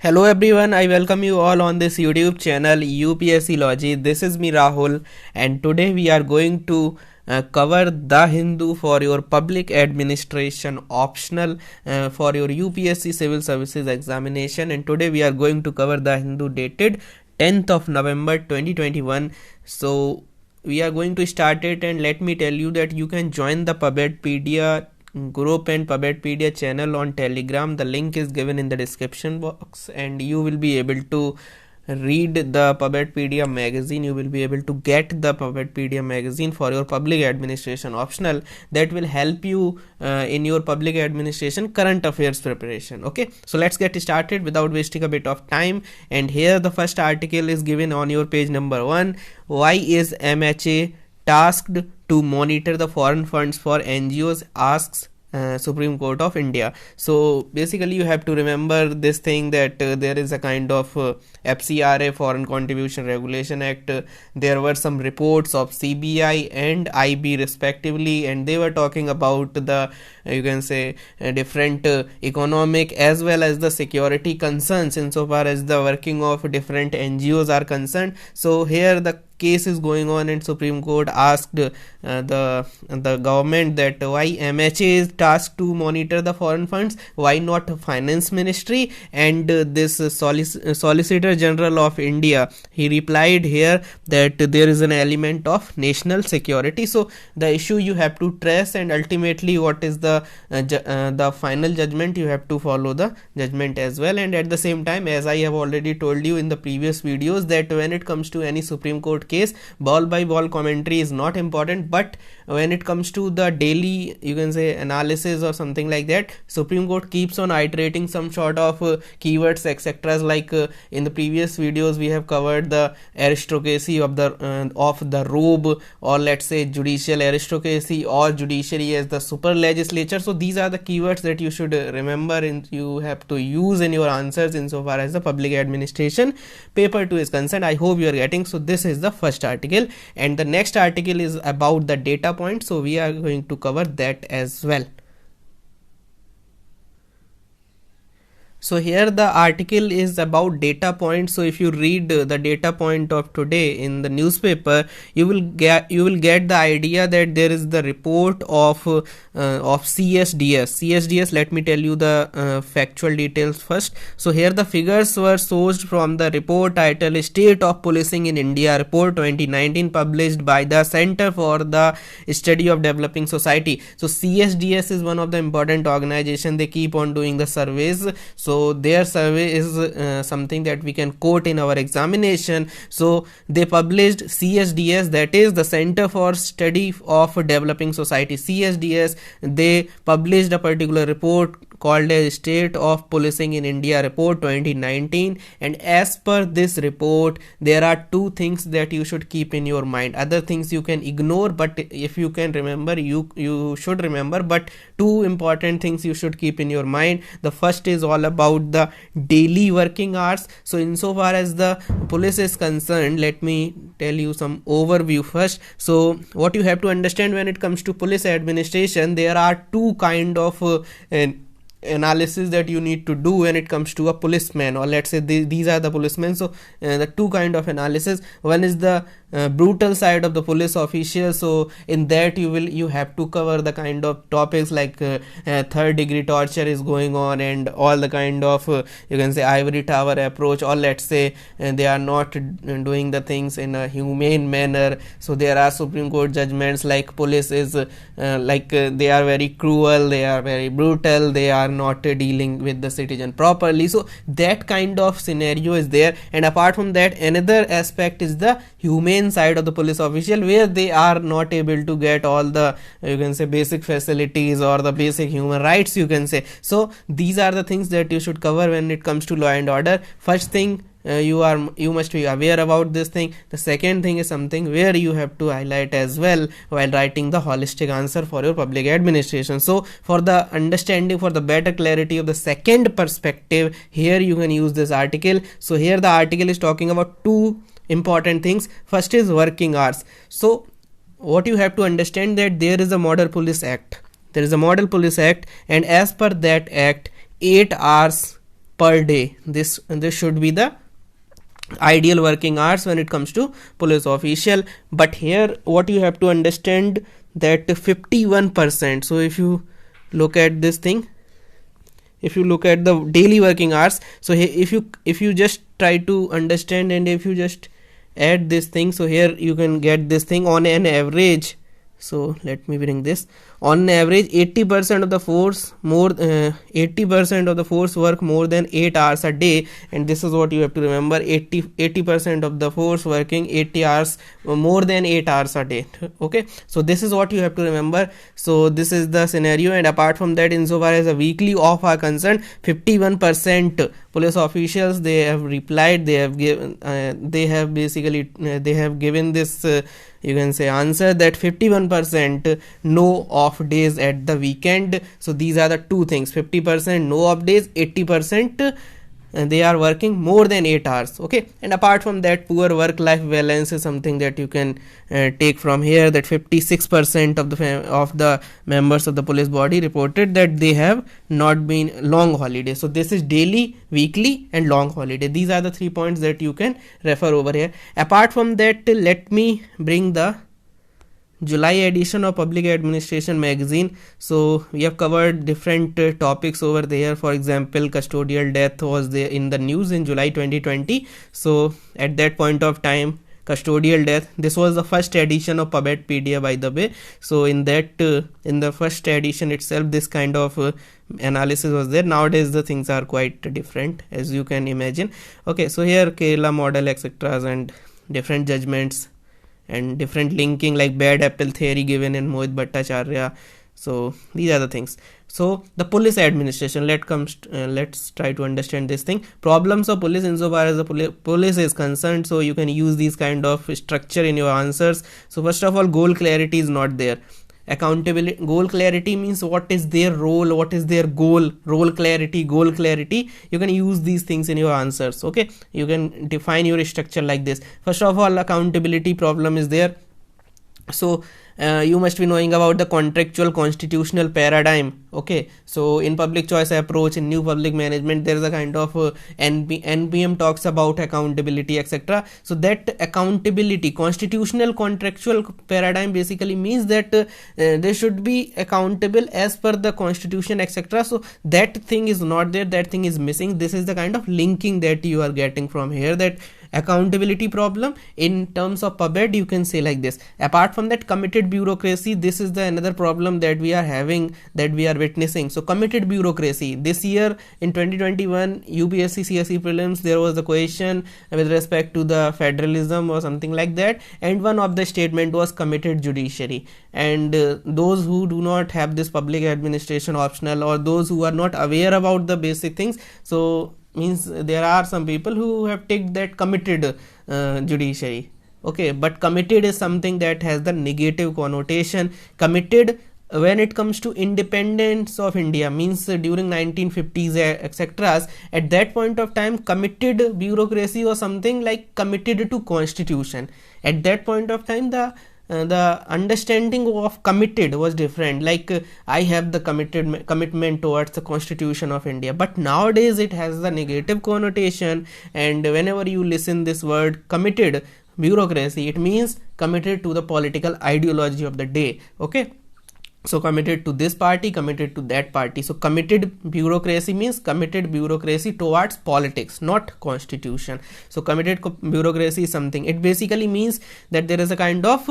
Hello everyone, I welcome you all on this YouTube channel UPSC Logi. This is me Rahul, and today we are going to cover The Hindu for your public administration optional for your UPSC civil services examination. And today we are going to cover The Hindu dated 10th of November 2021. So we are going to start it, and let me tell you that you can join the Pubedpedia group and Pubedpedia channel on Telegram. The link is given in the description box, and you will be able to read the Pubedpedia magazine. You will be able to get the Pubedpedia magazine for your public administration optional that will help you in your public administration current affairs preparation. Okay, so let's get started without wasting a bit of time. And here the first article is given on your page number 1. Why is MHA tasked to monitor the foreign funds for NGOs, asks Supreme Court of India. So basically you have to remember this thing that there is a kind of FCRA, Foreign Contribution Regulation Act. There were some reports of CBI and IB respectively, and they were talking about the you can say different economic as well as the security concerns insofar as the working of different NGOs are concerned. So here the case is going on, and Supreme Court asked the government that why MHA is tasked to monitor the foreign funds, why not Finance Ministry and this Solicitor General of India. He replied here that there is an element of national security. So the issue you have to trace, and ultimately what is the final judgment, you have to follow the judgment as well. And at the same time, as I have already told you in the previous videos, that when it comes to any Supreme Court case, ball by ball commentary is not important, but when it comes to the daily you can say analysis or something like that, Supreme Court keeps on iterating some sort of keywords etc. Like in the previous videos we have covered the aristocracy of the robe, or let's say judicial aristocracy or judiciary as the super legislature. So these are the keywords that you should remember and you have to use in your answers insofar as the public administration paper 2 is concerned. I hope you are getting. So this is the first article, and the next article is about the data point, so we are going to cover that as well. So here the article is about data points. So if you read the data point of today in the newspaper, you will get the idea that there is the report of CSDS. Let me tell you the factual details first. So here the figures were sourced from the report titled State of Policing in India Report 2019, published by the Center for the Study of Developing Society. So CSDS is one of the important organization. They keep on doing the surveys. So their survey is something that we can quote in our examination. So they published CSDS, that is the Center for Study of Developing Society. CSDS, they published a particular report called a State of Policing in India Report 2019, and as per this report there are two things that you should keep in your mind. Other things you can ignore, but if you can remember, you should remember. But two important things you should keep in your mind. The first is all about the daily working hours. So insofar as the police is concerned, let me tell you some overview first. So what you have to understand when it comes to police administration, there are two kind of analysis that you need to do when it comes to a policeman, or let's say these are the policemen. So the two kind of analysis. One is the brutal side of the police official. So in that you have to cover the kind of topics like third degree torture is going on, and all the kind of you can say ivory tower approach, or let's say they are not doing the things in a humane manner. So there are Supreme Court judgments like police is they are very cruel, they are very brutal, they are not dealing with the citizen properly. So that kind of scenario is there. And apart from that, another aspect is the humane side of the police official, where they are not able to get all the you can say basic facilities or the basic human rights you can say. So these are the things that you should cover when it comes to law and order. First thing, you must be aware about this thing. The second thing is something where you have to highlight as well while writing the holistic answer for your public administration. So for the understanding, for the better clarity of the second perspective, here you can use this article. So here the article is talking about two important things. First is working hours. So what you have to understand, that there is a Model Police Act. And as per that act, 8 hours per day. This should be the ideal working hours when it comes to police official. But here what you have to understand, that 51%. So if you look at this thing, if you look at the daily working hours, so if you just try to understand, and if you just add this thing, so here you can get this thing on an average. So let me bring this. On average 80% of the force 80% of the force work more than 8 hours a day, and this is what you have to remember. 80% of the force working 80 hours, more than 8 hours a day. Okay, so this is what you have to remember. So this is the scenario. And apart from that, insofar as the weekly off are concerned, 51% police officials, they have replied, they have given they have basically they have given this you can say answer, that 51% no off days at the weekend. So these are the two things: 50% no off days, 80% they are working more than 8 hours. Okay, and apart from that, poor work life balance is something that you can take from here, that 56% of the members of the police body reported that they have not been long holiday. So this is daily, weekly and long holiday. These are the 3 points that you can refer over here. Apart from that, let me bring the July edition of Public Administration magazine. So we have covered different topics over there. For example, custodial death was there in the news in July 2020. So at that point of time, custodial death, this was the first edition of PubEdpedia, by the way. So in that in the first edition itself, this kind of analysis was there. Nowadays the things are quite different, as you can imagine. Okay, so here Kerala model, etc., and different judgments and different linking, like bad apple theory given in Mohit Bhattacharya. So these are the things. So the police administration, let's try to understand this thing. Problems of police insofar as the police is concerned. So you can use these kind of structure in your answers. So first of all, goal clarity is not there. Accountability, goal clarity means what is their role, what is their goal. Role clarity, goal clarity, you can use these things in your answers. Okay, you can define your structure like this. First of all, accountability problem is there. So you must be knowing about the contractual constitutional paradigm. Okay, so in public choice approach, in new public management, there is a kind of NPM talks about accountability, etc. So that accountability, constitutional contractual paradigm, basically means that they should be accountable as per the constitution, etc. So that thing is not there, that thing is missing. This is the kind of linking that you are getting from here, that accountability problem in terms of PubEd, you can say like this. Apart from that, committed bureaucracy, this is the another problem that we are having, that we are witnessing. So committed bureaucracy, this year in 2021 UPSC CSE prelims, there was a question with respect to the federalism or something like that, and one of the statement was committed judiciary. And those who do not have this public administration optional, or those who are not aware about the basic things, so means there are some people who have taken that committed judiciary. Okay, but committed is something that has the negative connotation. Committed when it comes to independence of India, means during 1950s, etc., at that point of time, committed bureaucracy was something like committed to constitution. At that point of time, the understanding of committed was different, like I have the commitment towards the constitution of India. But nowadays it has the negative connotation, and whenever you listen this word committed bureaucracy, it means committed to the political ideology of the day. Okay, so committed to this party, committed to that party. So committed bureaucracy means committed bureaucracy towards politics, not constitution. So committed bureaucracy is something, it basically means that there is a kind of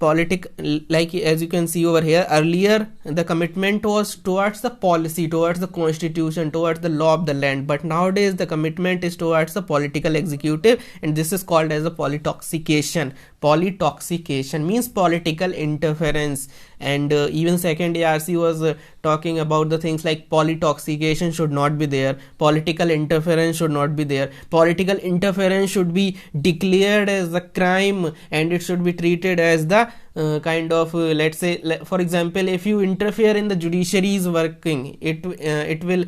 like as you can see over here, earlier the commitment was towards the policy, towards the constitution, towards the law of the land, but nowadays the commitment is towards the political executive, and this is called as a polytoxication. Polytoxication means political interference. And even second ARC was talking about the things like polytoxication should not be there, political interference should not be there. Political interference should be declared as a crime, and it should be treated as the kind of let's say, for example, if you interfere in the judiciary's working, it will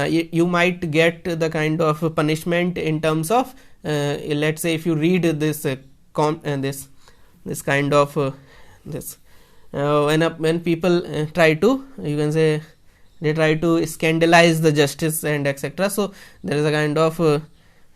you might get the kind of punishment in terms of let's say, if you read this this kind of this when people try to, you can say, they try to scandalize the justice and etc. So there is a kind of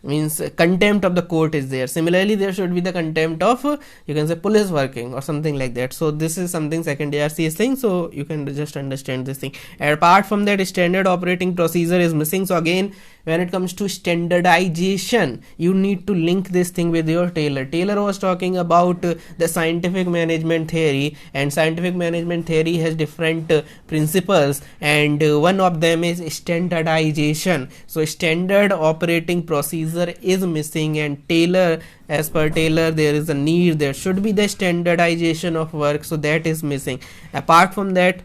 means contempt of the court is there. Similarly, there should be the contempt of you can say police working or something like that. So this is something second ARC is saying, so you can just understand this thing. And apart from that, standard operating procedure is missing. So again, when it comes to standardization, you need to link this thing with your Taylor. Taylor was talking about the scientific management theory, and scientific management theory has different principles, and one of them is standardization. So standard operating procedure is missing, and Taylor, as per Taylor, there is a need, there should be the standardization of work, so that is missing. Apart from that,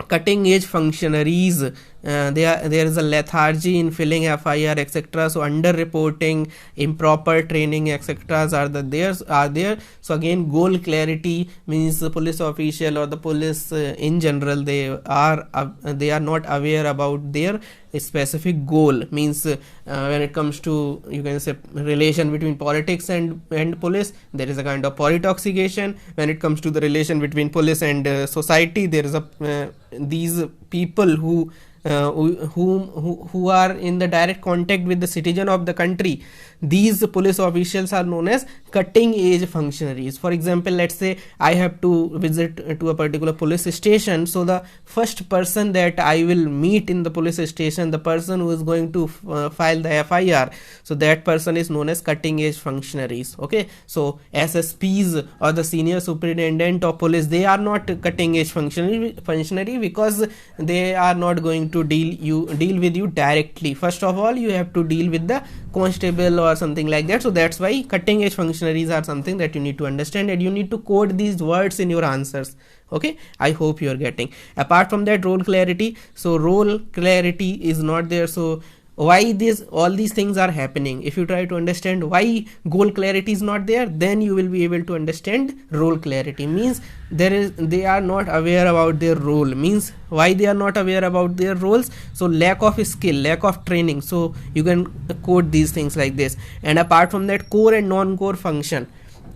cutting edge functionaries, there is a lethargy in filling FIR etc. So under reporting, improper training etc. are there. So again, goal clarity means the police official or the police in general, they are not aware about their specific goal. Means when it comes to you can say relation between politics and police, there is a kind of polytoxication. When it comes to the relation between police and society, there is a these people who are in the direct contact with the citizen of the country, these police officials are known as cutting edge functionaries. For example, let's say I have to visit to a particular police station, so the first person that I will meet in the police station, the person who is going to file the FIR, so that person is known as cutting edge functionaries. Okay, so SSPs or the senior superintendent of police, they are not cutting edge functionary because they are not going to deal with you directly. First of all, you have to deal with the constable or something like that. So that's why cutting edge functionaries are something that you need to understand, and you need to code these words in your answers. Okay, I hope you are getting. Apart from that, role clarity. So role clarity is not there. So why all these things are happening? If you try to understand why goal clarity is not there, then you will be able to understand role clarity. Means they are not aware about their role. Means why they are not aware about their roles? So lack of skill, lack of training. So you can code these things like this. And apart from that, core and non-core function,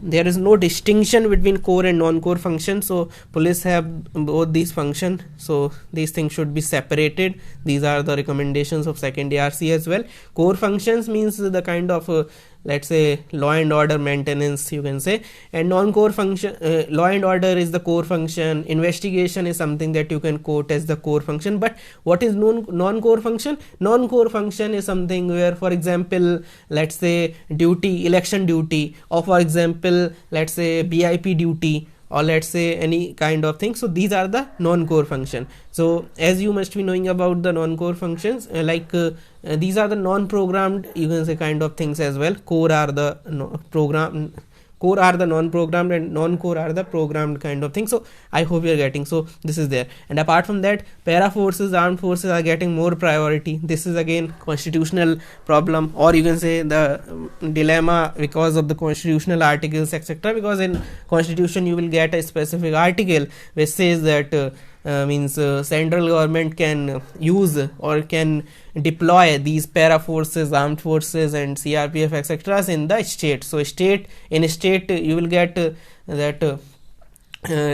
there is no distinction between core and non-core function. So police have both these functions, so these things should be separated. These are the recommendations of second ARC as well. Core functions means the kind of let's say law and order maintenance, you can say, and non-core function, law and order is the core function, investigation is something that you can quote as the core function. But what is non-core function? Non-core function is something where, for example, let's say duty, election duty, or for example, let's say BIP duty, or let's say any kind of thing. So these are the non-core function. So as you must be knowing about the non-core functions, these are the non-programmed, you can say, kind of things as well. Core are the core are the non-programmed, and non-core are the programmed kind of thing. So I hope you are getting. So this is there. And apart from that, para forces, armed forces are getting more priority. This is again constitutional problem, or you can say the dilemma because of the constitutional articles etc. Because in constitution you will get a specific article which says that central government can use or can deploy these para forces, armed forces and CRPF etc. in the state. So in state you will get that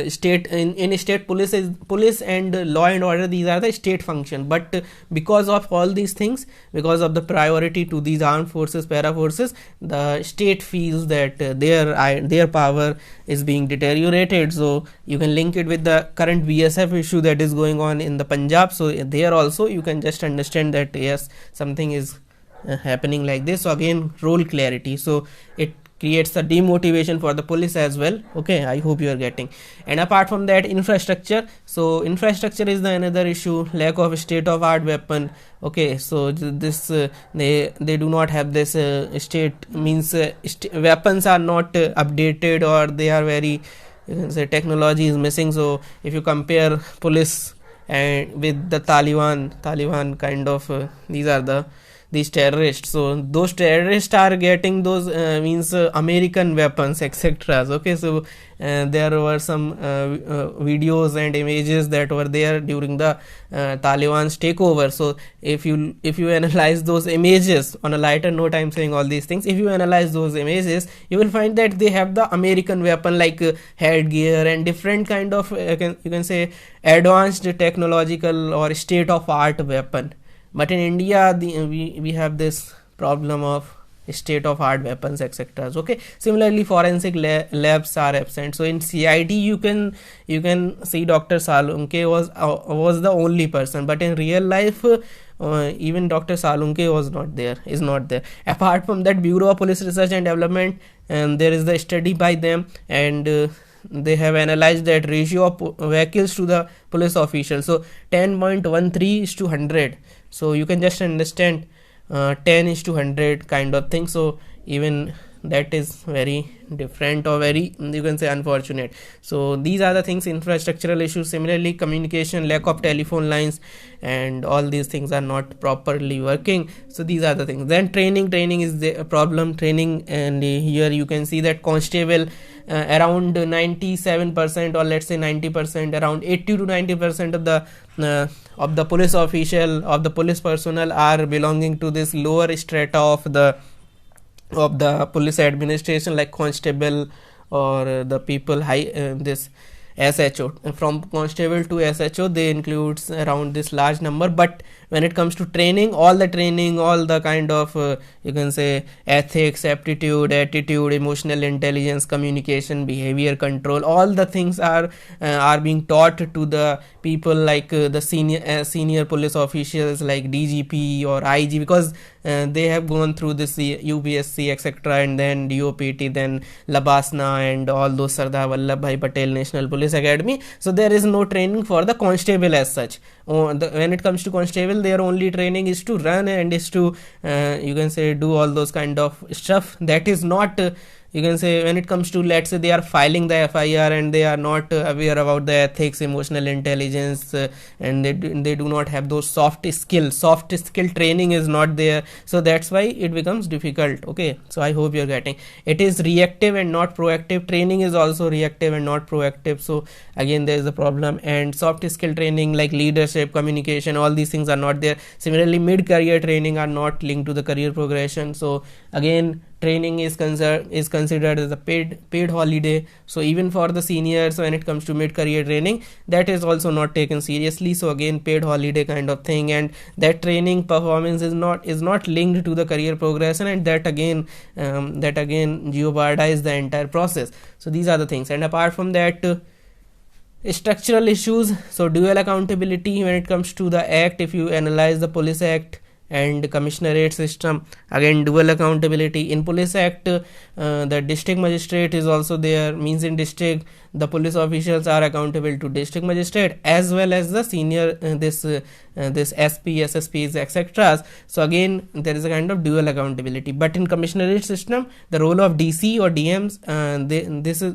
state in state police and law and order, these are the state function. But because of all these things, because of the priority to these armed forces, para forces, the state feels that their power is being deteriorated. So you can link it with the current BSF issue that is going on in the Punjab. So there also you can just understand that yes, something is happening like this. So again, role clarity, so it creates a demotivation for the police as well. Okay, I hope you are getting. And apart from that, infrastructure. So infrastructure is the another issue, lack of state of art weapon. Okay, so this they do not have this state, means weapons are not updated, or they are very, you can say, technology is missing. So if you compare police and with the Taliban kind of these are these terrorists. So those terrorists are getting those means American weapons, etc. Okay, so there were some videos and images that were there during the Taliban's takeover. So if you analyze those images, on a lighter note I'm saying all these things, if you analyze those images, you will find that they have the American weapon like headgear and different kind of you can say advanced technological or state of art weapon. But in India we have this problem of state of art weapons, etc. Okay, similarly forensic labs are absent. So in CID you can see Dr. Salunke was the only person, but in real life even Dr. Salunke is not there. Apart from that, Bureau of Police Research and Development, there is the study by them, and they have analyzed that ratio of vehicles to the police officials. So 10.13 is to 100. So you can just understand 10 is to 100 kind of thing. So even that is very different, or very, you can say, unfortunate. So these are the things, infrastructural issues. Similarly, communication, lack of telephone lines, and all these things are not properly working. So these are the things. Then training is the problem. Training, and here you can see that constable around 97%, or let's say 90%, around 80 to 90% of the police official, of the police personnel are belonging to this lower strata of the police administration, like constable or the people high this SHO. From constable to SHO, they includes around this large number. But when it comes to training, all the kind of you can say ethics, aptitude, attitude, emotional intelligence, communication, behavior control, all the things are being taught to the people, like the senior police officials like DGP or IG, because they have gone through this UPSC, etc., and then DOPT, then Labasna, and all those Sardar Vallabhbhai Patel National Police Academy. So there is no training for the constable as such. When it comes to constable, their only training is to run and is to you can say do all those kind of stuff. That is not you can say, when it comes to, let's say, they are filing the FIR and they are not aware about the ethics, emotional intelligence, and they do not have those soft skill training is not there. So that's why it becomes difficult. Okay, so I hope you're getting it. Is reactive and not proactive. Training is also reactive and not proactive. So again, there is a problem. And soft skill training like leadership, communication, all these things are not there. Similarly, mid-career training are not linked to the career progression. So again, training is considered as a paid holiday. So even for the seniors, when it comes to mid-career training, that is also not taken seriously. So again, paid holiday kind of thing, and that training performance is not linked to the career progression, and that again jeopardizes the entire process. So these are the things. And apart from that, structural issues. So dual accountability when it comes to the act. If you analyze the Police Act and commissionerate system, again dual accountability. In Police Act, the district magistrate is also there, means in district the police officials are accountable to district magistrate as well as the senior this SP, SSPs, etc. So again, there is a kind of dual accountability. But in commissionerate system, the role of DC or DMs,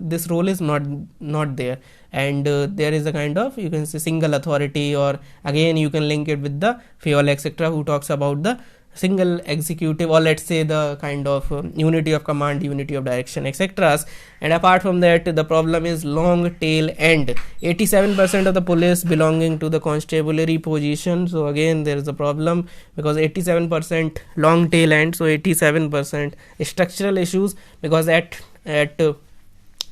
this role is not there, and there is a kind of, you can say, single authority, or again you can link it with the FEOL, etc., who talks about the single executive, or let's say the kind of unity of command, unity of direction, etc. And apart from that, the problem is long tail end. 87% of the police belonging to the constabulary position. So again, there is a problem because 87% long tail end. So 87% structural issues, because at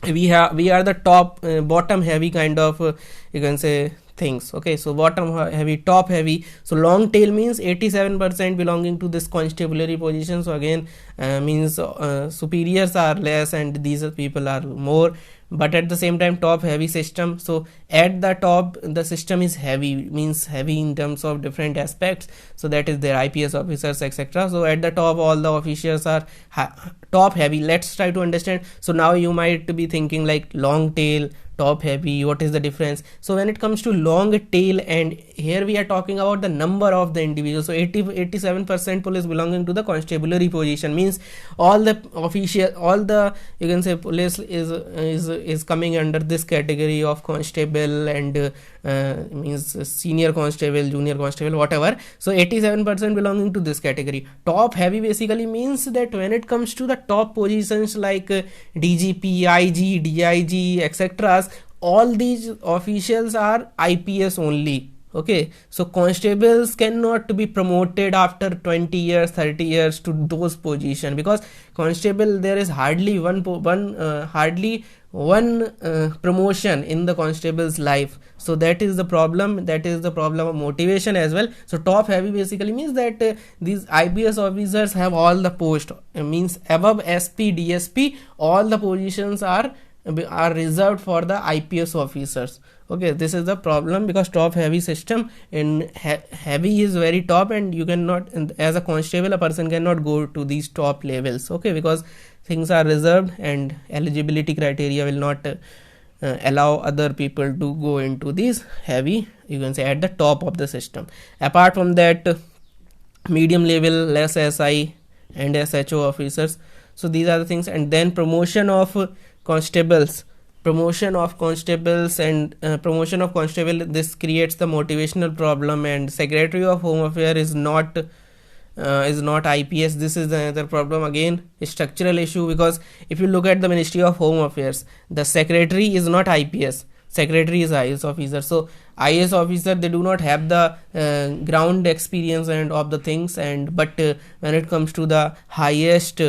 we are the bottom heavy kind of you can say things. Okay, so bottom heavy, top heavy. So long tail means 87% belonging to this constabulary position. So again means superiors are less and these people are more, but at the same time top heavy system. So at the top the system is heavy, means heavy in terms of different aspects. So that is their IPS officers, etc. So at the top all the officials are top heavy. Let's try to understand. So now you might be thinking like long tail, top heavy, what is the difference? So when it comes to long tail, and here we are talking about the number of the individuals. So 87% police belonging to the constabulary position, means all the official, all the, you can say, police is coming under this category of constable, and means senior constable, junior constable, whatever. So 87% belonging to this category. Top heavy basically means that when it comes to the top positions like DGP, IG, DIG, etc., all these officials are IPS only. Okay, so constables cannot be promoted after 20 years, 30 years to those positions, because constable, there is hardly one promotion in the constable's life. So that is the problem, that is the problem of motivation as well. So top heavy basically means that these IPS officers have all the post, means above SP, DSP, all the positions are reserved for the IPS officers. Okay, this is the problem, because top heavy system, in heavy is very top, and you cannot, as a constable, a person cannot go to these top levels. Okay, because things are reserved and eligibility criteria will not allow other people to go into these heavy, you can say, at the top of the system. Apart from that, medium level, less SI and SHO officers. So these are the things. And then promotion of constables, and promotion of constable, this creates the motivational problem, and Secretary of Home Affairs is not IPS. This is another problem, again a structural issue, because if you look at the Ministry of Home Affairs, the secretary is not IPS, secretary is IS officer. So IS officer, they do not have the ground experience and of the things, and but when it comes to the highest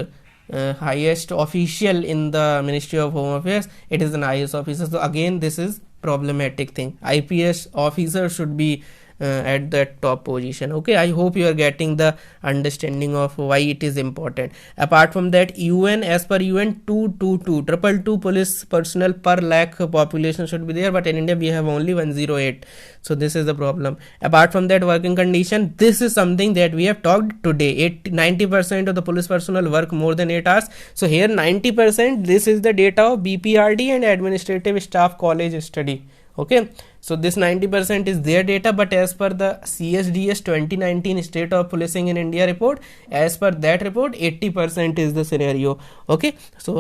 official in the Ministry of Home Affairs, it is an IS officer. So again, this is problematic thing. IPS officer should be at that top position. Okay, I hope you are getting the understanding of why it is important. Apart from that, UN, as per UN 222 police personnel per lakh population should be there, but in India we have only 108. So this is the problem. Apart from that, working condition, this is something that we have talked today. 90% of the police personnel work more than 8 hours. So here 90%, this is the data of BPRD and Administrative Staff College study. Okay, so this 90% is their data, but as per the CSDS 2019 State of Policing in India report, as per that report, 80% is the scenario. Okay, so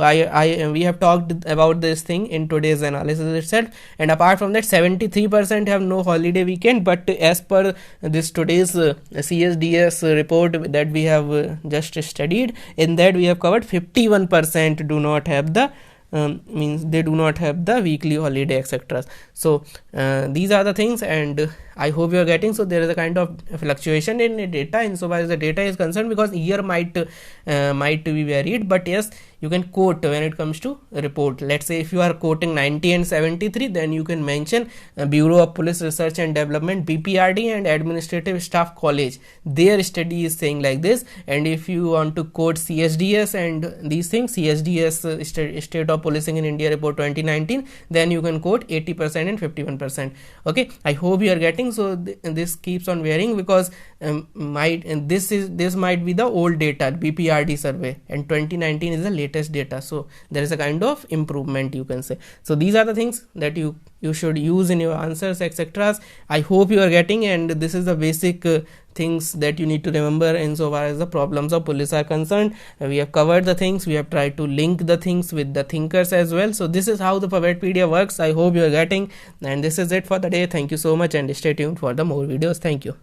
we have talked about this thing in today's analysis itself. And apart from that, 73% have no holiday weekend, but as per this today's CSDS report that we have just studied, in that we have covered 51% do not have the means they do not have the weekly holiday, etc. So these are the things, and I hope you are getting. So there is a kind of fluctuation in data insofar as the data is concerned, because year might be varied, but yes, you can quote when it comes to report. Let's say if you are quoting 90 and 73, then you can mention Bureau of Police Research and Development, BPRD, and Administrative Staff College. Their study is saying like this. And if you want to quote CSDS and these things, CSDS State of Policing in India report 2019, then you can quote 80% and 51%. Okay, I hope you are getting. So this keeps on varying, because this might be the old data, BPRD survey, and 2019 is the latest data. So there is a kind of improvement, you can say. So these are the things that you should use in your answers, etc. I hope you are getting, and this is the basic things that you need to remember insofar as the problems of police are concerned. We have covered the things, we have tried to link the things with the thinkers as well. So this is how the Puppetepedia works. I hope you are getting, and this is it for the day. Thank you so much, and stay tuned for the more videos. Thank you.